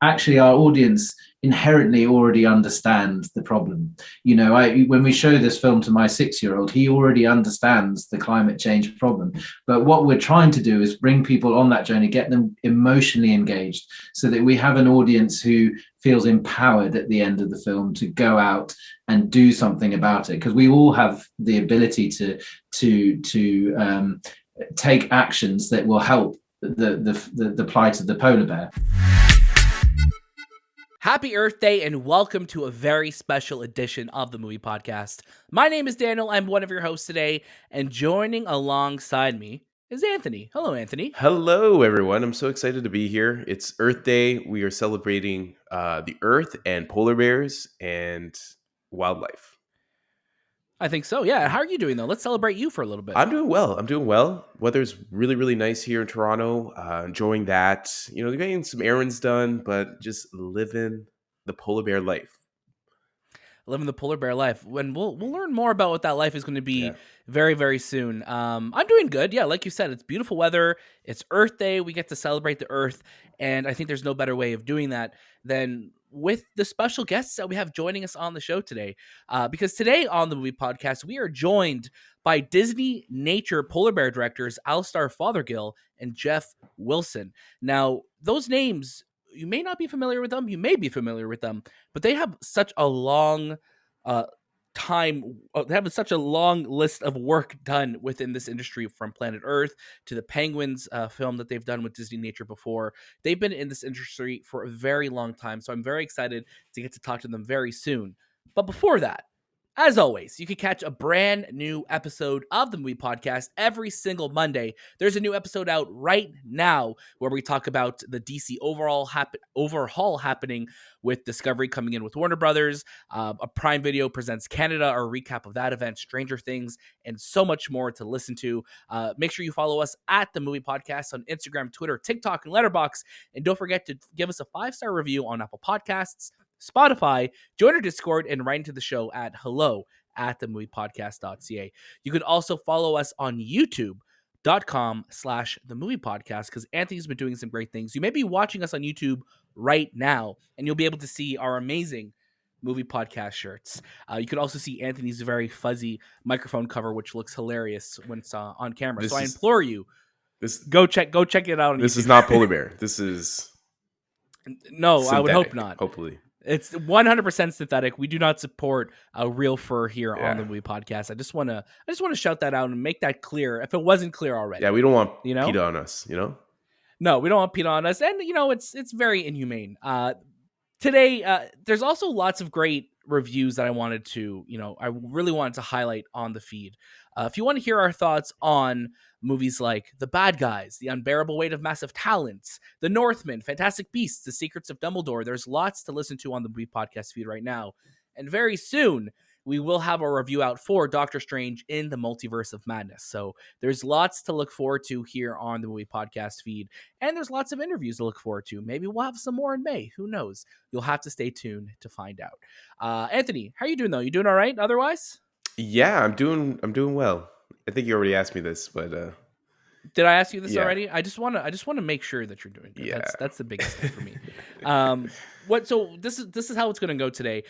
actually our audience inherently already understands the problem. When we show this film to my 6-year-old, he already understands the climate change problem. But what we're trying to do is bring people on that journey, get them emotionally engaged, so that we have an audience who feels empowered at the end of the film to go out and do something about it, because we all have the ability to take actions that will help the plight of the polar bear. Happy Earth Day and welcome to a very special edition of the Movie Podcast. My name is Daniel. I'm one of your hosts today, and joining alongside me is Anthony. Hello, Anthony. Hello, everyone. I'm so excited to be here. It's Earth Day. We are celebrating the Earth and polar bears and wildlife. I think so. Yeah. How are you doing, though? Let's celebrate you for a little bit. I'm doing well. Weather's really, really nice here in Toronto. Enjoying that. Getting some errands done, but just living the polar bear life. Living the polar bear life. When we'll learn more about what that life is going to be very, very soon. I'm doing good. Yeah, like you said, it's beautiful weather. It's Earth Day. We get to celebrate the Earth, and I think there's no better way of doing that than with the special guests that we have joining us on the show today. Because today on the Movie Podcast, we are joined by Disneynature Polar Bear directors Alastair Fothergill and Jeff Wilson. Now, those names, you may not be familiar with them. You may be familiar with them, but they have such a long they have such a long list of work done within this industry, from Planet Earth to the Penguins film that they've done with Disneynature before. They've been in this industry for a very long time, so I'm very excited to get to talk to them very soon. But before that, as always, you can catch a brand new episode of the Movie Podcast every single Monday. There's a new episode out right now where we talk about the DC overhaul happening with Discovery coming in with Warner Brothers. A Prime Video presents Canada, our recap of that event, Stranger Things, and so much more to listen to. Make sure you follow us at the Movie Podcast on Instagram, Twitter, TikTok, and Letterboxd. And don't forget to give us a 5-star review on Apple Podcasts, Spotify, join our Discord, and write into the show at hello@themoviepodcast.ca. You can also follow us on youtube.com/themoviepodcast, because Anthony's been doing some great things. You may be watching us on YouTube right now, and you'll be able to see our amazing Movie Podcast shirts. You can also see Anthony's very fuzzy microphone cover, which looks hilarious when it's on camera. I implore you, go check it out on This YouTube. is not polar bear. This is no, synthetic, I would hope not. Hopefully. It's 100% synthetic. We do not support real fur here on the Movie Podcast. I just want to shout that out and make that clear if it wasn't clear already. Yeah, we don't want PETA on us, No, we don't want PETA on us, and it's very inhumane. Today, there's also lots of great reviews that I wanted to, I really wanted to highlight on the feed. If you want to hear our thoughts on movies like The Bad Guys, The Unbearable Weight of Massive Talents, The Northman, Fantastic Beasts, The Secrets of Dumbledore, there's lots to listen to on the Movie Podcast feed right now. And very soon, we will have a review out for Doctor Strange in the Multiverse of Madness. So there's lots to look forward to here on the Movie Podcast feed. And there's lots of interviews to look forward to. Maybe we'll have some more in May. Who knows? You'll have to stay tuned to find out. Anthony, how are you doing, though? You doing all right otherwise? Yeah, I'm doing well. I think you already asked me this, but did I ask you this already? I just want to make sure that you're doing good. Yeah. That's the biggest thing for me. So this is how it's going to go today.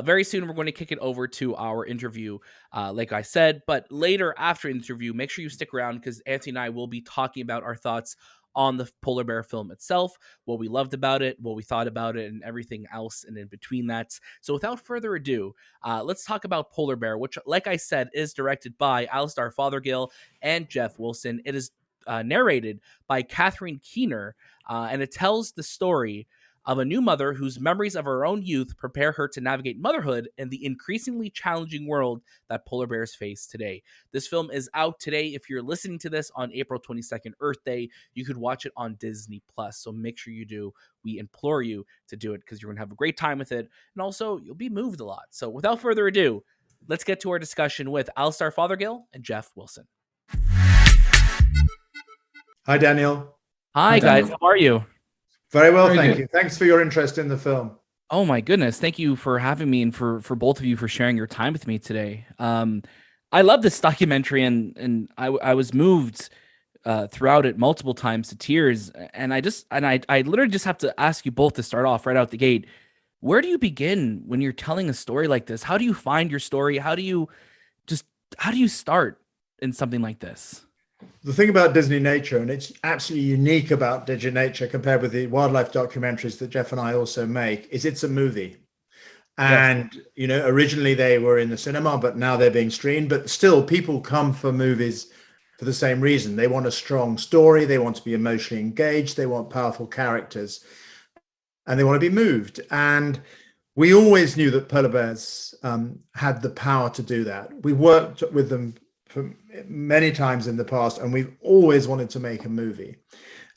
Very soon we're going to kick it over to our interview, like I said. But later after the interview, make sure you stick around, because Anthony and I will be talking about our thoughts on the Polar Bear film itself, what we loved about it, what we thought about it, and everything else and in between that. So without further ado, let's talk about Polar Bear, which, like I said, is directed by Alastair Fothergill and Jeff Wilson. It is narrated by Catherine Keener, and it tells the story of a new mother whose memories of her own youth prepare her to navigate motherhood in the increasingly challenging world that polar bears face today. This film is out today. If you're listening to this on April 22nd, Earth Day, you could watch it on Disney+. So make sure you do. We implore you to do it, because you're going to have a great time with it. And also, you'll be moved a lot. So without further ado, let's get to our discussion with Alastair Fothergill and Jeff Wilson. Hi, Daniel. Hi, guys. How are you? Very well, thank you. Thanks for your interest in the film. Oh, my goodness. Thank you for having me, and for both of you for sharing your time with me today. I love this documentary, and I was moved throughout it multiple times to tears. And I literally just have to ask you both to start off right out the gate. Where do you begin when you're telling a story like this? How do you find your story? How do you start in something like this? The thing about Disneynature, and it's absolutely unique about Disneynature compared with the wildlife documentaries that Jeff and I also make, is it's a movie. And, yes, originally they were in the cinema, but now they're being streamed. But still, people come for movies for the same reason. They want a strong story. They want to be emotionally engaged. They want powerful characters. And they want to be moved. And we always knew that polar bears had the power to do that. We worked with them for many times in the past, and we've always wanted to make a movie.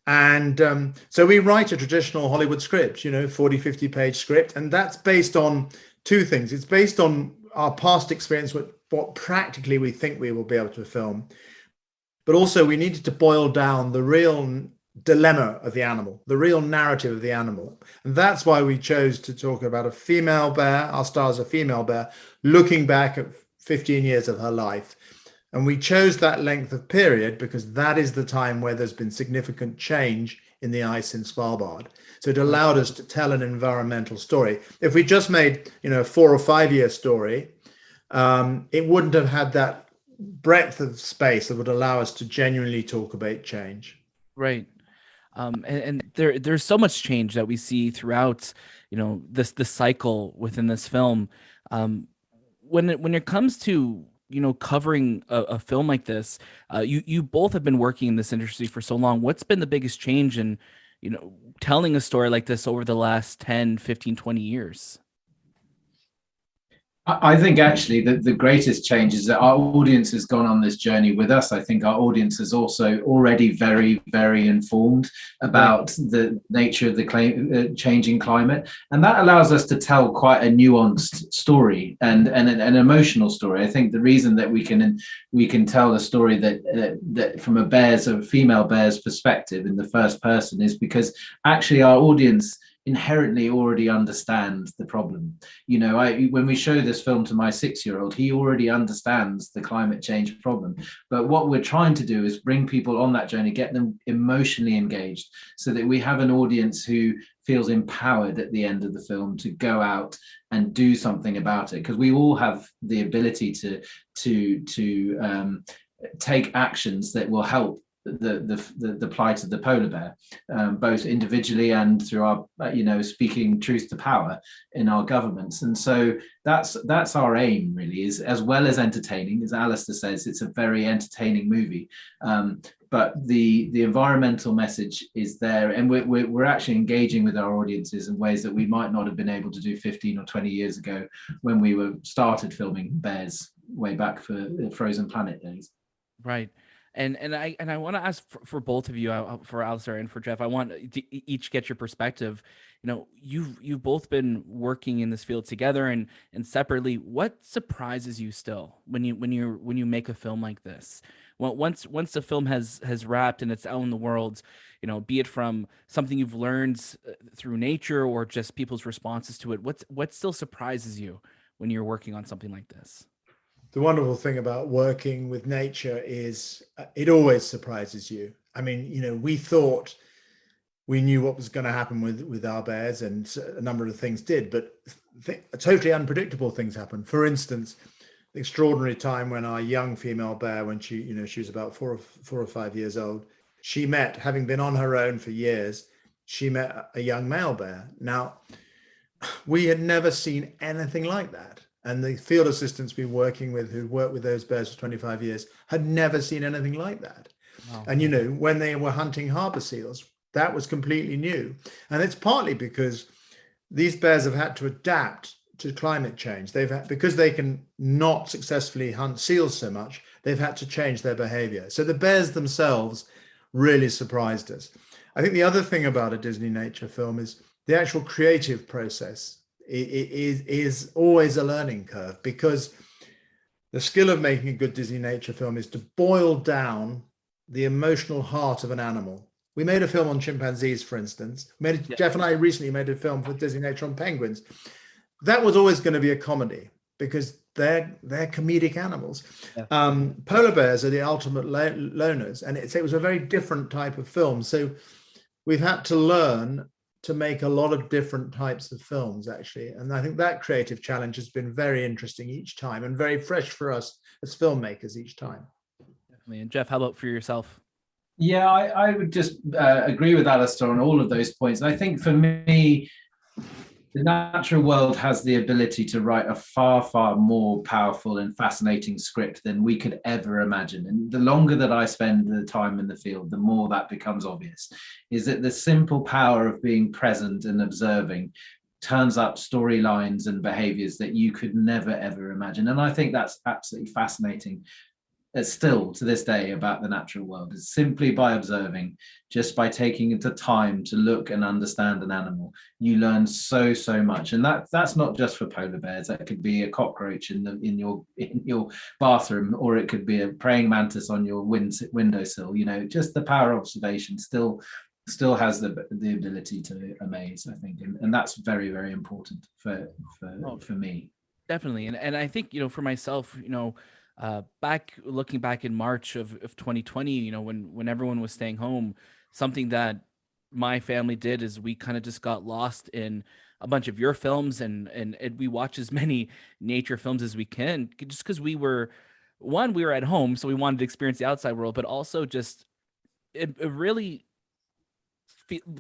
And so we write a traditional Hollywood script, 40, 50-page script. And that's based on two things. It's based on our past experience, what practically we think we will be able to film. But also we needed to boil down the real dilemma of the animal, the real narrative of the animal. And that's why we chose to talk about a female bear. Our star is a female bear looking back at 15 years of her life. And we chose that length of period because that is the time where there's been significant change in the ice in Svalbard. So it allowed us to tell an environmental story. If we just made, a 4 or 5 year story, it wouldn't have had that breadth of space that would allow us to genuinely talk about change. Right. And there's so much change that we see throughout, this cycle within this film. When it comes to covering a film like this, you both have been working in this industry for so long. What's been the biggest change in telling a story like this over the last 10, 15, 20 years? I think actually the greatest change is that our audience has gone on this journey with us. I think our audience is also already very, very informed about the nature of the changing climate. And that allows us to tell quite a nuanced story and an emotional story. I think the reason that we can tell a story that from a female bear's perspective in the first person is because actually our audience inherently already understand the problem. When we show this film to my 6-year-old, he already understands the climate change problem. But what we're trying to do is bring people on that journey, get them emotionally engaged so that we have an audience who feels empowered at the end of the film to go out and do something about it. Because we all have the ability to take actions that will help the plight of the polar bear, both individually and through our speaking truth to power in our governments. And so that's our aim, really, is as well as entertaining. As Alastair says, it's a very entertaining movie, but the environmental message is there, and we're actually engaging with our audiences in ways that we might not have been able to do 15 or 20 years ago when we started filming bears way back for the Frozen Planet days. Right. And I want to ask for both of you, for Alastair and for Jeff, I want to each get your perspective. You've both been working in this field together and separately. What surprises you still when you make a film like this? Well, once the film has wrapped and it's out in the world, be it from something you've learned through nature or just people's responses to it, what still surprises you when you're working on something like this? The wonderful thing about working with nature is it always surprises you. I mean, we thought we knew what was going to happen with our bears, and a number of things did, but totally unpredictable things happened. For instance, the extraordinary time when our young female bear, when she was about 4 or 5 years old, she met, having been on her own for years, she met a young male bear. Now, we had never seen anything like that. And the field assistants we were working with, who worked with those bears for 25 years, had never seen anything like that. Wow. And, when they were hunting harbor seals, that was completely new. And it's partly because these bears have had to adapt to climate change. Because they can not successfully hunt seals so much, they've had to change their behavior. So the bears themselves really surprised us. I think the other thing about a Disneynature film is the actual creative process. It is always a learning curve, because the skill of making a good Disneynature film is to boil down the emotional heart of an animal. We made a film on chimpanzees, for instance. Jeff and I recently made a film for Disneynature on penguins. That was always going to be a comedy, because they're comedic animals. Yeah. Polar bears are the ultimate loners, and it was a very different type of film. So we've had to learn to make a lot of different types of films, actually. And I think that creative challenge has been very interesting each time and very fresh for us as filmmakers each time. Definitely. And Jeff, how about for yourself? Yeah, I would just agree with Alastair on all of those points. And I think for me, the natural world has the ability to write a far, far more powerful and fascinating script than we could ever imagine. And the longer that I spend the time in the field, the more that becomes obvious, is that the simple power of being present and observing turns up storylines and behaviors that you could never, ever imagine. And I think that's absolutely fascinating. Still to this day about the natural world is simply by observing, just by taking the time to look and understand an animal, you learn so much. And that's not just for polar bears. That could be a cockroach in your bathroom, or it could be a praying mantis on your windowsill. You know, just the power of observation still has the ability to amaze, I think, and that's very, very important for me. Definitely. And I think, you know, for myself, you know, looking back in March of 2020, you know, when everyone was staying home, something that my family did is we kind of just got lost in a bunch of your films, and we watch as many nature films as we can, just because we were at home, so we wanted to experience the outside world, but also just it really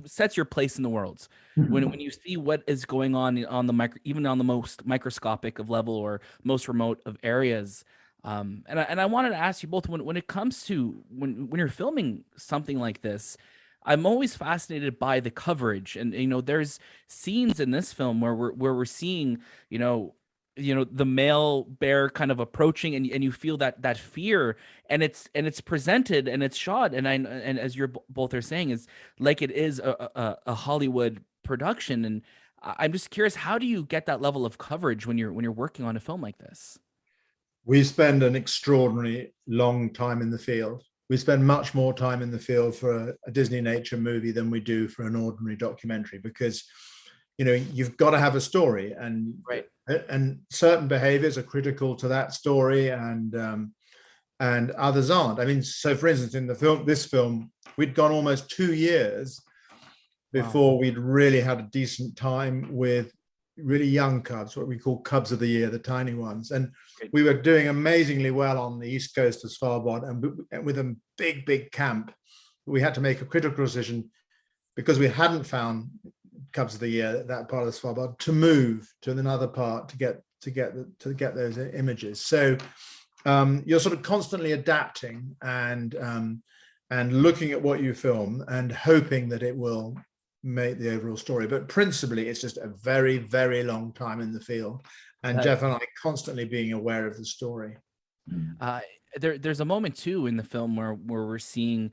sets your place in the world. When you see what is going on the even on the most microscopic of level or most remote of areas. And I wanted to ask you both, when it comes to when you're filming something like this, I'm always fascinated by the coverage. And you know, there's scenes in this film where we're seeing, you know, the male bear kind of approaching, and you feel that fear, and it's presented and it's shot, and as you're both are saying, is like it is a Hollywood production. And I'm just curious, how do you get that level of coverage when you're working on a film like this? We spend an extraordinarily long time in the field. We spend much more time in the field for a Disneynature movie than we do for an ordinary documentary, because, you know, you've got to have a story, and right, and certain behaviors are critical to that story, and others aren't. I mean, so for instance, in this film, we'd gone almost 2 years before we'd really had a decent time with really young cubs, what we call cubs of the year, the tiny ones. And we were doing amazingly well on the east coast of Svalbard, and with a big camp. We had to make a critical decision, because we hadn't found cubs of the year, that part of Svalbard, to move to another part to get those images. So you're sort of constantly adapting and looking at what you film and hoping that it will make the overall story. But principally, it's just a very, very long time in the field, and Jeff and I constantly being aware of the story. There's a moment too in the film where we're seeing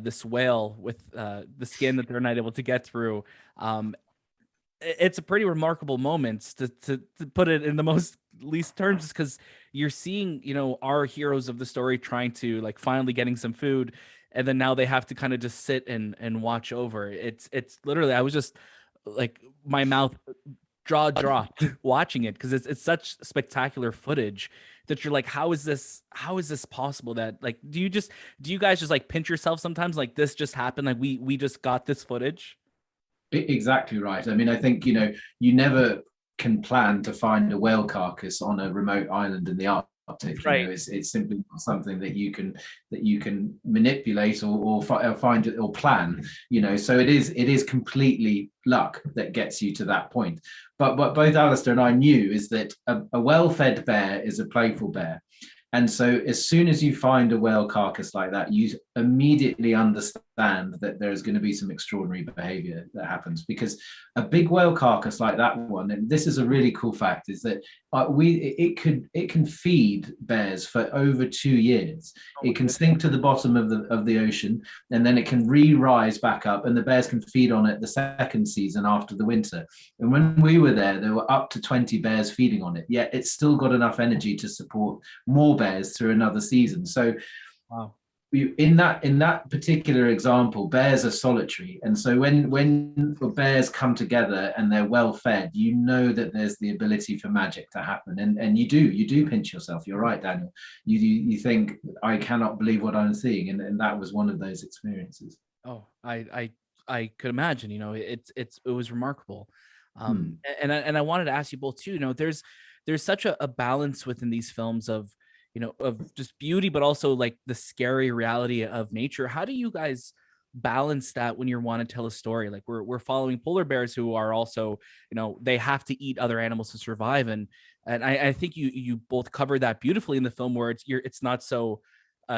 this whale with the skin that they're not able to get through. It's a pretty remarkable moment, to put it in the most least terms, because you're seeing, you know, our heroes of the story trying to, like, finally getting some food, and then now they have to kind of just sit and watch over. It's literally, I was just like, my mouth jaw dropped watching it, because it's such spectacular footage that you're like, how is this possible? That, like, do you guys just like pinch yourself sometimes, like, this just happened, like we just got this footage? Exactly right. I mean, I think, you know, you never can plan to find a whale carcass on a remote island in the Arctic. Right. You know, it's simply not something that you can manipulate or find it or plan. You know, so it is completely luck that gets you to that point. But what both Alastair and I knew is that a well-fed bear is a playful bear. And so as soon as you find a whale carcass like that, you immediately understand that there's going to be some extraordinary behavior that happens, because a big whale carcass like that one, and this is a really cool fact, is that it can feed bears for over 2 years. It can sink to the bottom of the ocean, and then it can rise back up, and the bears can feed on it the second season after the winter. And when we were there were up to 20 bears feeding on it, yet it's still got enough energy to support more bears through another season. So wow, in that particular example, bears are solitary, and so when bears come together and they're well fed, you know that there's the ability for magic to happen, and you do pinch yourself. You're right, Daniel. You think, I cannot believe what I'm seeing, and that was one of those experiences. Oh, I could imagine. It was remarkable. And I wanted to ask you both too. There's such a balance within these films of of just beauty, but also like the scary reality of nature. How do you guys balance that when you want to tell a story? Like we're following polar bears who are also, they have to eat other animals to survive. And I think you both covered that beautifully in the film, where it's not so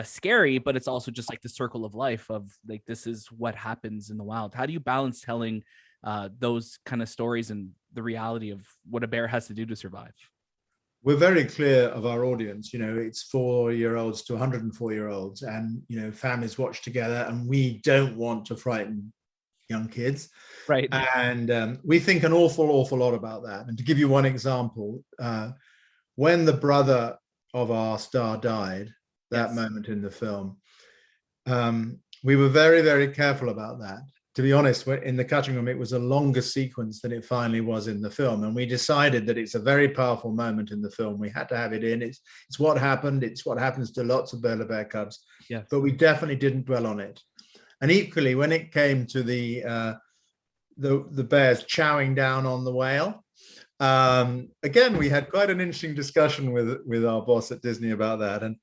scary, but it's also just like the circle of life of like, this is what happens in the wild. How do you balance telling those kind of stories and the reality of what a bear has to do to survive? We're very clear of our audience. It's 4-year-olds to 104-year-olds, and families watch together, and we don't want to frighten young kids, right? And we think an awful lot about that. And to give you one example, when the brother of our star died, that moment in the film, we were very, very careful about that. To be honest, in the cutting room, it was a longer sequence than it finally was in the film. And we decided that it's a very powerful moment in the film. We had to have it in. It's what happened. It's what happens to lots of polar bear cubs. Yes. But we definitely didn't dwell on it. And equally, when it came to the bears chowing down on the whale, again, we had quite an interesting discussion with our boss at Disney about that. And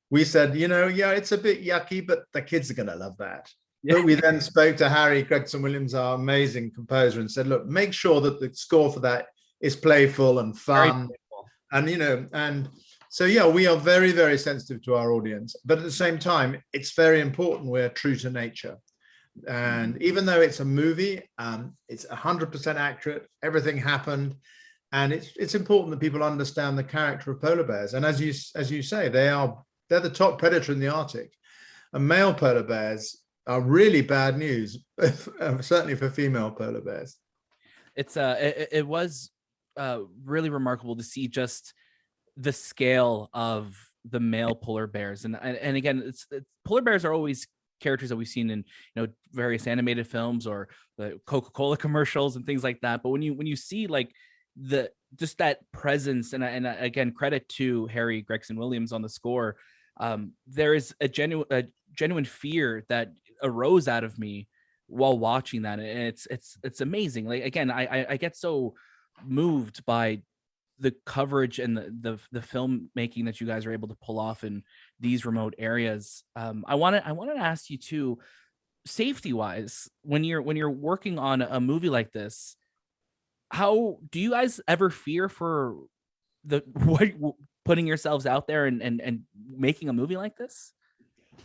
we said, it's a bit yucky, but the kids are going to love that. But we then spoke to Harry Gregson-Williams, our amazing composer, and said, look, make sure that the score for that is playful and fun. And so, we are very, very sensitive to our audience. But at the same time, it's very important we're true to nature. And even though it's a movie, it's 100% accurate. Everything happened. And it's important that people understand the character of polar bears. And as you say, they're the top predator in the Arctic. And male polar bears are really bad news, certainly for female polar bears. It was really remarkable to see just the scale of the male polar bears, and again, it's polar bears are always characters that we've seen in various animated films or the Coca-Cola commercials and things like that. But when you see like just that presence, and again, credit to Harry Gregson-Williams on the score, there is a genuine fear that arose out of me while watching that, and it's amazing. Like, again, I get so moved by the coverage and the filmmaking that you guys are able to pull off in these remote areas. I wanted to ask you too, safety wise, when you're working on a movie like this, how do you guys ever fear for putting yourselves out there and making a movie like this?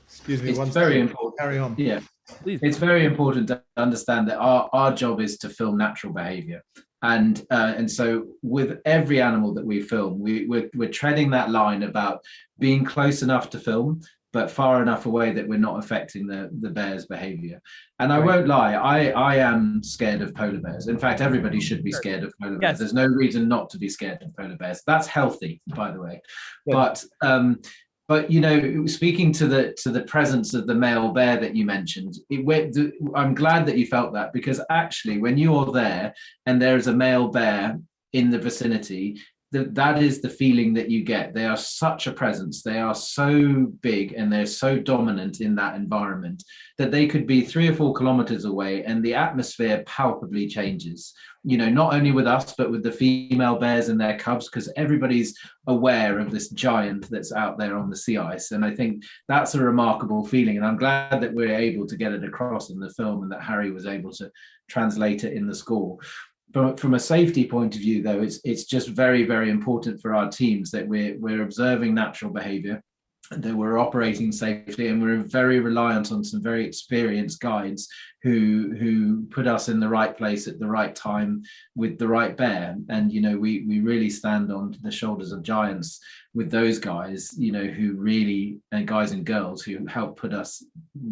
Excuse me, it's very important. Carry on. Yeah, please. It's very important to understand that our job is to film natural behavior, and so with every animal that we film, we're treading that line about being close enough to film, but far enough away that we're not affecting the bear's behavior. And I won't lie, I am scared of polar bears. In fact, everybody should be scared of polar bears. Yes. There's no reason not to be scared of polar bears. That's healthy, by the way. Yeah. But speaking to the presence of the male bear that you mentioned, I'm glad that you felt that, because actually when you are there and there is a male bear in the vicinity, that is the feeling that you get. They are such a presence. They are so big and they're so dominant in that environment that they could be 3 or 4 kilometers away and the atmosphere palpably changes. Not only with us, but with the female bears and their cubs, because everybody's aware of this giant that's out there on the sea ice. And I think that's a remarkable feeling. And I'm glad that we're able to get it across in the film and that Harry was able to translate it in the score. But from a safety point of view, though, it's just very, very important for our teams that we're observing natural behavior, that we're operating safely, and we're very reliant on some very experienced guides who put us in the right place at the right time with the right bear. And we really stand on the shoulders of giants with those guys, who really, and guys and girls who help put us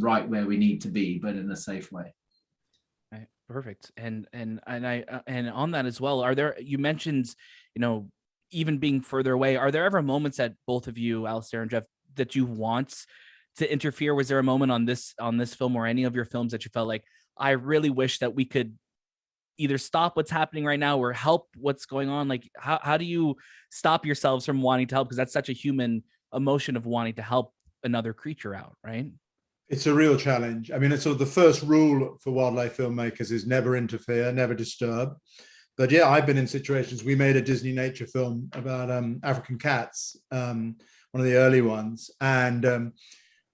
right where we need to be, but in a safe way. Perfect. And on that as well, you mentioned, even being further away, are there ever moments that both of you, Alastair and Jeff, that you want to interfere? Was there a moment on this film or any of your films that you felt like, I really wish that we could either stop what's happening right now or help what's going on? Like, how do you stop yourselves from wanting to help? Because that's such a human emotion of wanting to help another creature out, right? It's a real challenge. I mean, it's sort of the first rule for wildlife filmmakers is never interfere, never disturb. But yeah, I've been in situations. We made a Disneynature film about African cats, one of the early ones, and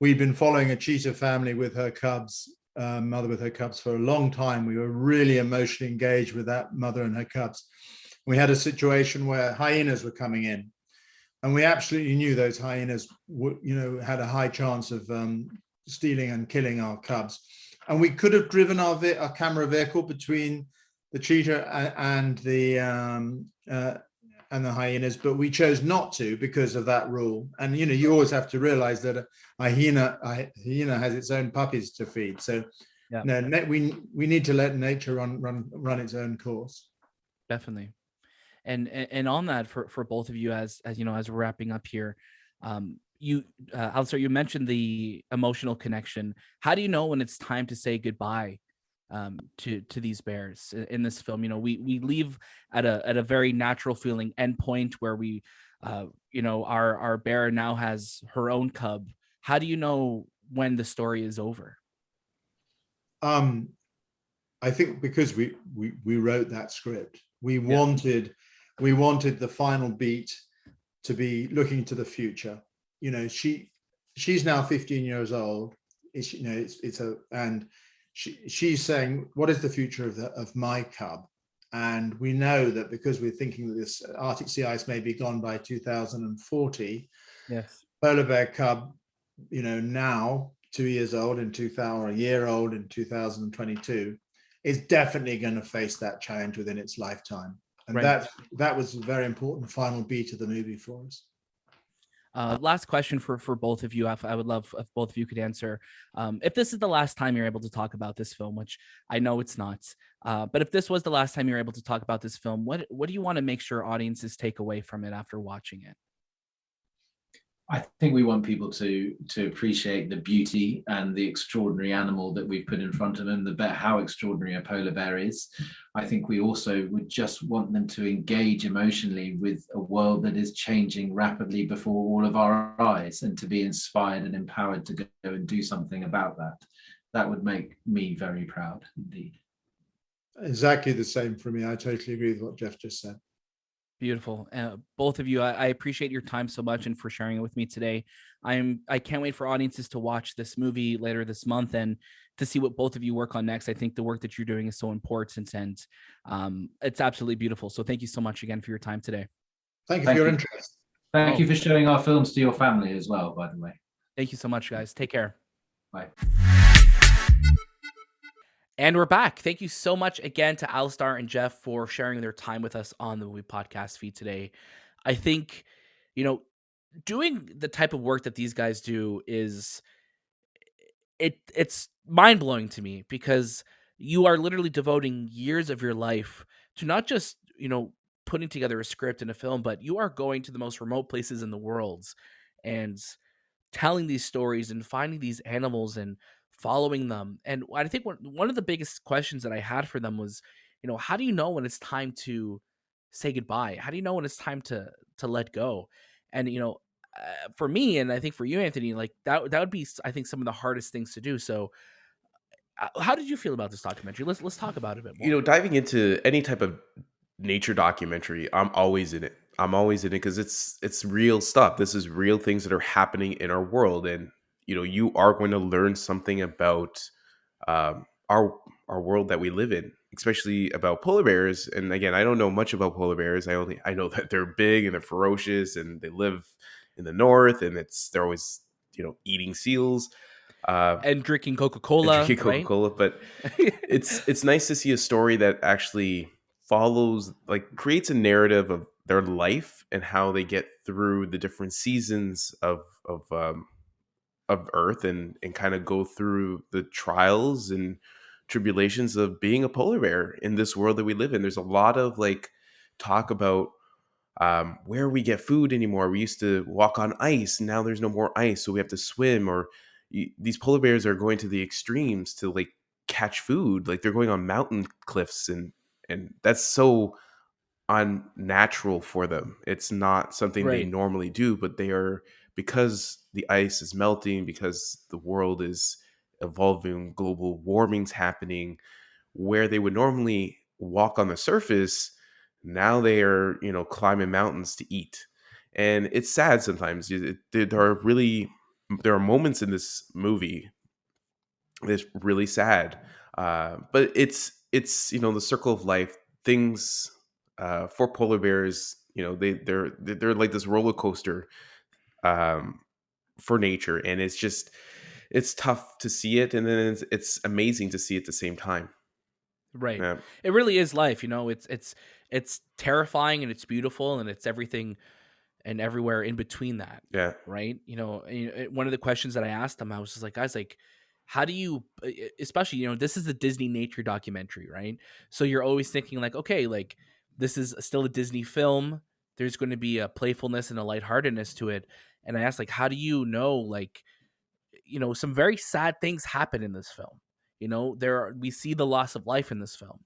we've been following a cheetah family with her cubs, mother with her cubs, for a long time. We were really emotionally engaged with that mother and her cubs. We had a situation where hyenas were coming in, and we absolutely knew those hyenas, had a high chance of stealing and killing our cubs. And we could have driven our camera vehicle between the cheetah and the hyenas, but we chose not to because of that rule. And you always have to realize that a hyena has its own puppies to feed. So yeah. No, we need to let nature run its own course. Definitely. And on that, for both of you, as you know, as we're wrapping up here, Alastair, you mentioned the emotional connection. How do you know when it's time to say goodbye to these bears in this film? We leave at a very natural feeling endpoint where we our bear now has her own cub. How do you know when the story is over? I think because we wrote that script, we wanted the final beat to be looking to the future. She's now 15 years old. She's saying, what is the future of my cub? And we know that because we're thinking that this Arctic sea ice may be gone by 2040. Yes. Polar bear cub, now 2 years old in 2000, or a year old in 2022, is definitely going to face that challenge within its lifetime. And right. that was a very important final beat of the movie for us. Last question for both of you. I would love if both of you could answer. If this is the last time you're able to talk about this film, which I know it's not, but if this was the last time you're able to talk about this film, what do you want to make sure audiences take away from it after watching it? I think we want people to appreciate the beauty and the extraordinary animal that we've put in front of them, how extraordinary a polar bear is. I think we also would just want them to engage emotionally with a world that is changing rapidly before all of our eyes, and to be inspired and empowered to go and do something about that. That would make me very proud indeed. Exactly the same for me. I totally agree with what Jeff just said. Beautiful. Both of you, I appreciate your time so much and for sharing it with me today. I can't wait for audiences to watch this movie later this month and to see what both of you work on next. I think the work that you're doing is so important, and it's absolutely beautiful. So thank you so much again for your time today. Thank you for your interest. Thank you for showing our films to your family as well, by the way. Thank you so much, guys. Take care. Bye. And we're back. Thank you so much again to Alastair and Jeff for sharing their time with us on the movie podcast feed today. I think, doing the type of work that these guys do it's mind-blowing to me, because you are literally devoting years of your life to not just, putting together a script and a film, but you are going to the most remote places in the world and telling these stories and finding these animals and following them. And I think one of the biggest questions that I had for them was, how do you know when it's time to say goodbye? How do you know when it's time to let go? And, for me, and I think for you, Anthony, like that would be, I think, some of the hardest things to do. So how did you feel about this documentary? Let's talk about it a bit more. Diving into any type of nature documentary, I'm always in it. Because it's real stuff. This is real things that are happening in our world. And you are going to learn something about our world that we live in, especially about polar bears. And again, I don't know much about polar bears. I know that they're big and they're ferocious and they live in the north, and they're always eating seals and drinking Coca-Cola. But it's nice to see a story that actually follows, creates a narrative of their life and how they get through the different seasons of Earth, and kind of go through the trials and tribulations of being a polar bear in this world that we live in. There's a lot of talk about where we get food anymore. We used to walk on ice. Now there's no more ice, so we have to swim. Or these polar bears are going to the extremes to like catch food. Like they're going on mountain cliffs, and that's so unnatural for them. It's not something they Right. normally do, but they are, because the ice is melting, because the world is evolving, global warming's happening, where they would normally walk on the surface, now they are, climbing mountains to eat. And it's sad sometimes. There are moments in this movie that's really sad. But it's the circle of life. Things for polar bears, they're like this roller coaster um, for nature, and it's tough to see it, and then it's amazing to see it at the same time. Right. Yeah, It really is life, it's terrifying and it's beautiful and it's everything and everywhere in between that. yeah, Right. One of the questions that I asked them, I was just like, guys, like, how do you, especially, this is a Disney nature documentary, right? So you're always thinking like, okay, like this is still a Disney film. There's going to be a playfulness and a lightheartedness to it. And I asked, like, how do you know, like, some very sad things happen in this film. We see the loss of life in this film.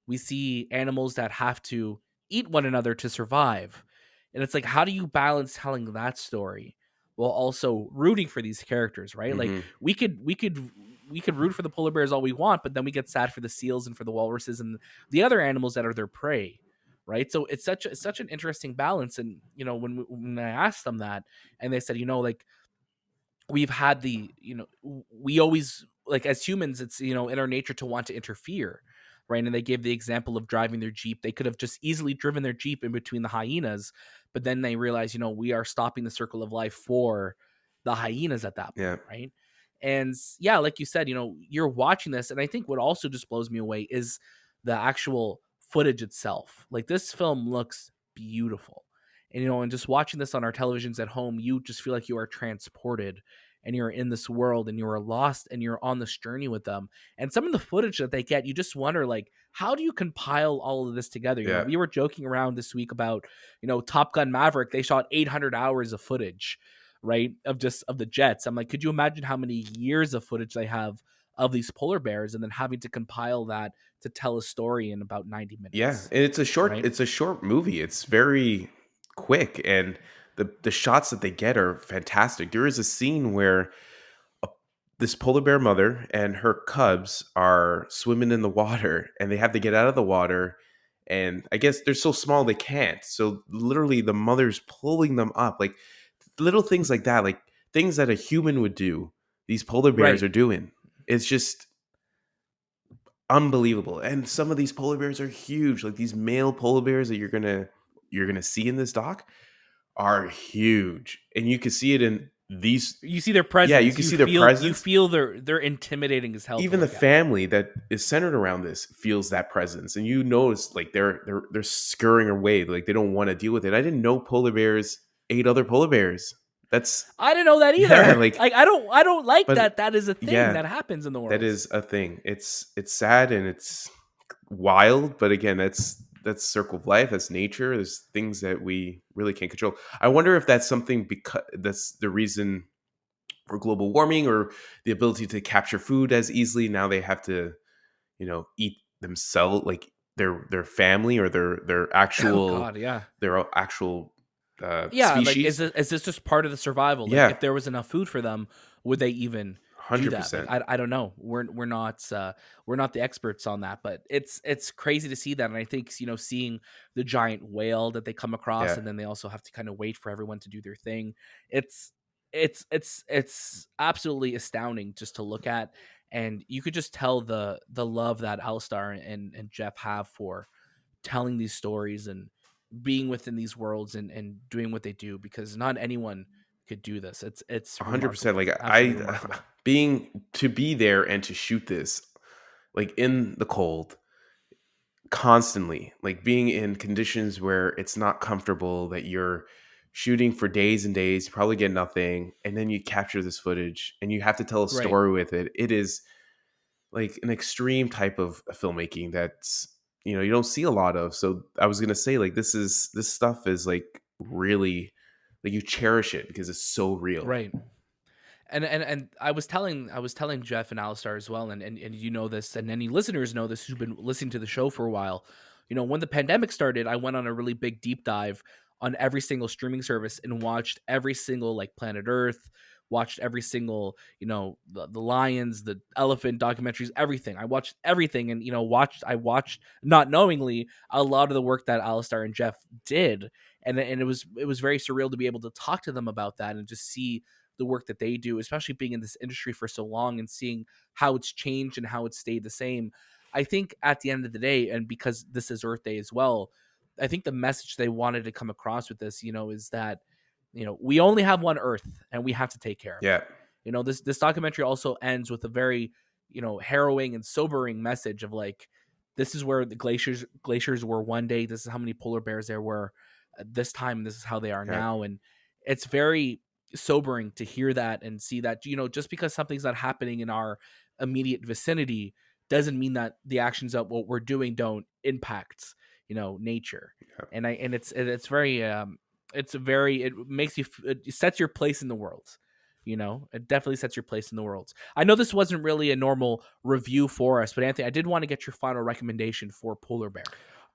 We see animals that have to eat one another to survive. And it's like, how do you balance telling that story while also rooting for these characters, right? Like hmm we could root for the polar bears all we want, but then we get sad for the seals and for the walruses and the other animals that are their prey, right? So it's such an interesting balance. And when I asked them that, and they said, like we've had we always, like, as humans, it's in our nature to want to interfere, right? And they gave the example of driving their jeep. They could have just easily driven their jeep in between the hyenas, but then they realize, we are stopping the circle of life for the hyenas at that yeah, point, right? And yeah, like you said, you're watching this, and I think what also just blows me away is the actual footage itself. Like, this film looks beautiful. And just watching this on our televisions at home, you just feel like you are transported and you're in this world and you're lost and you're on this journey with them. And some of the footage that they get, you just wonder, like, how do you compile all of this together? yeah, We were joking around this week about, Top Gun Maverick. They shot 800 hours of footage, right? Of the jets. I'm like, could you imagine how many years of footage they have of these polar bears, and then having to compile that to tell a story in about 90 yeah. minutes, And it's a short right? it's a short movie. It's very quick, and the shots that they get are fantastic. There is a scene where a, this polar bear mother and her cubs are swimming in the water, and they have to get out of the water, and I guess they're so small they can't, so literally the mother's pulling them up, like little things like that, like things that a human would do, these polar bears Right. are doing. It's just unbelievable. And some of these polar bears are huge, like these male polar bears that you're gonna see in this doc are huge, and you can see it in these. You see their Yeah, you presence. can You see their feel you presence. feel they're intimidating as hell to Even the look at. family that is centered around this feels that presence, and you notice like they're scurrying away, like they don't want to deal with it. I didn't know polar bears ate other polar bears. That's I didn't know that yeah, either. Like, I don't like but that is a thing yeah, that happens in the that world. is a thing. It's sad and it's wild, but again, that's circle of life. That's nature. There's things that we really can't control. I wonder if that's something, because that's the reason for global warming, or the ability to capture food as easily. Now they have to, eat themselves, like their family, or their Oh actual God, yeah. Yeah, like, is species. this just part of the survival? Like, Yeah, if there was enough food for them, would they even do that? Like, 100%. I don't know. We're not the experts on that, but it's crazy to see that. And I think, seeing the giant whale that they come across, Yeah, and then they also have to kind of wait for everyone to do their thing. It's absolutely astounding just to look at, and you could just tell the love that Alistar and Jeff have for telling these stories and being within these worlds and doing what they do, because not anyone could do this. It's 100%. remarkable, Like absolutely remarkable. to be there and to shoot this, like in the cold, constantly, like being in conditions where it's not comfortable, that you're shooting for days and days, you probably get nothing, and then you capture this footage and you have to tell a Right. story with it. It is like an extreme type of filmmaking that's, you don't see a lot of. So I was gonna say, like, this stuff is like really, like, you cherish it because it's so real. Right. And I was telling Jeff and Alastair as well, and you know this, and any listeners know this who've been listening to the show for a while. When the pandemic started, I went on a really big deep dive on every single streaming service and watched every single, like, Planet Earth, watched every single, the lions, the elephant documentaries, everything. I watched everything, and I watched not knowingly a lot of the work that Alastair and Jeff did, and it was very surreal to be able to talk to them about that and just see the work that they do, especially being in this industry for so long and seeing how it's changed and how it's stayed the same. I think at the end of the day, and because this is Earth Day as well, I think the message they wanted to come across with this, is that, we only have one Earth and we have to take care of it. Yeah. This documentary also ends with a very, harrowing and sobering message of, like, this is where the glaciers were one day. This is how many polar bears there were at this time. This is how they are now. And it's very sobering to hear that and see that, just because something's not happening in our immediate vicinity doesn't mean that the actions of what we're doing don't impact, nature. And it's very, it makes you, it sets your place in the world. It definitely sets your place in the world. I know this wasn't really a normal review for us, but Anthony, I did want to get your final recommendation for Polar Bear.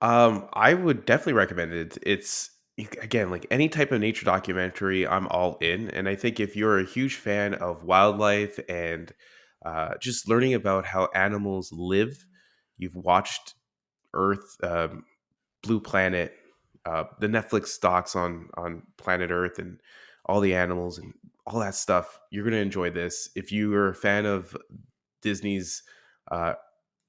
I would definitely recommend it. It's, again, like any type of nature documentary, I'm all in. And I think if you're a huge fan of wildlife and just learning about how animals live, you've watched Earth, Blue Planet, the Netflix docs on Planet Earth and all the animals and all that stuff, you're going to enjoy this. If you are a fan of Disney's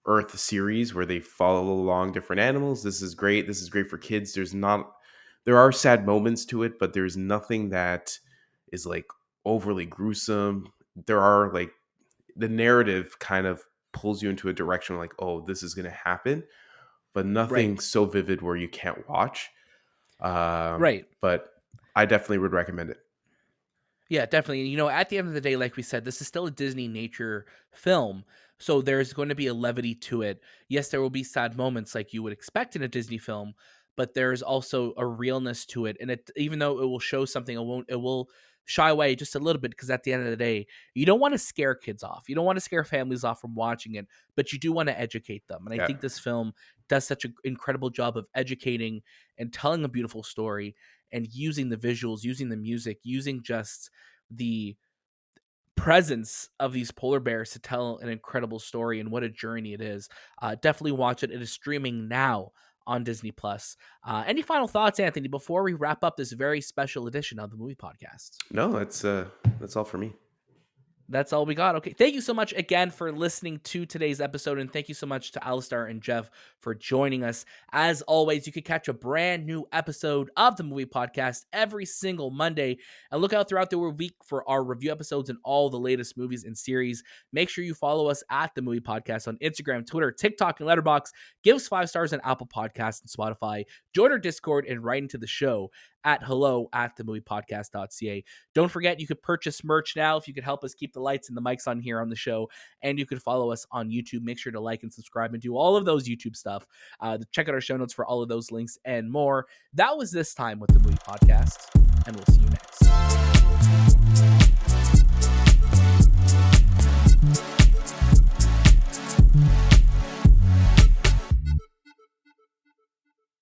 Earth series where they follow along different animals, this is great. This is great for kids. There are sad moments to it, but there's nothing that is like overly gruesome. There are, like, the narrative kind of pulls you into a direction like, oh, this is going to happen, but nothing so vivid where you can't watch. But I definitely would recommend it. Yeah, definitely. At the end of the day, like we said, this is still a Disney nature film. So there's going to be a levity to it. Yes, there will be sad moments like you would expect in a Disney film, but there's also a realness to it. And it, even though it will show something, it will shy away just a little bit, because at the end of the day, you don't want to scare kids off. You don't want to scare families off from watching it, but you do want to educate them. And I think this film does such an incredible job of educating and telling a beautiful story and using the visuals, using the music, using just the presence of these polar bears to tell an incredible story. And what a journey it is. Definitely watch it. It is streaming now on Disney Plus. Any final thoughts, Anthony, before we wrap up this very special edition of the Movie Podcast? No, that's all for me. That's all we got. Okay. Thank you so much again for listening to today's episode. And thank you so much to Alastair and Jeff for joining us. As always, you can catch a brand new episode of the Movie Podcast every single Monday. And look out throughout the week for our review episodes and all the latest movies and series. Make sure you follow us at the Movie Podcast on Instagram, Twitter, TikTok, and Letterboxd. Give us 5 stars on Apple Podcasts and Spotify. Join our Discord and write into the show at hello@themoviepodcast.ca. Don't forget, you could purchase merch now if you could help us keep the lights and the mics on here on the show. And you could follow us on YouTube. Make sure to like and subscribe and do all of those YouTube stuff. Check out our show notes for all of those links and more. That was this time with the Movie Podcast, and we'll see you next.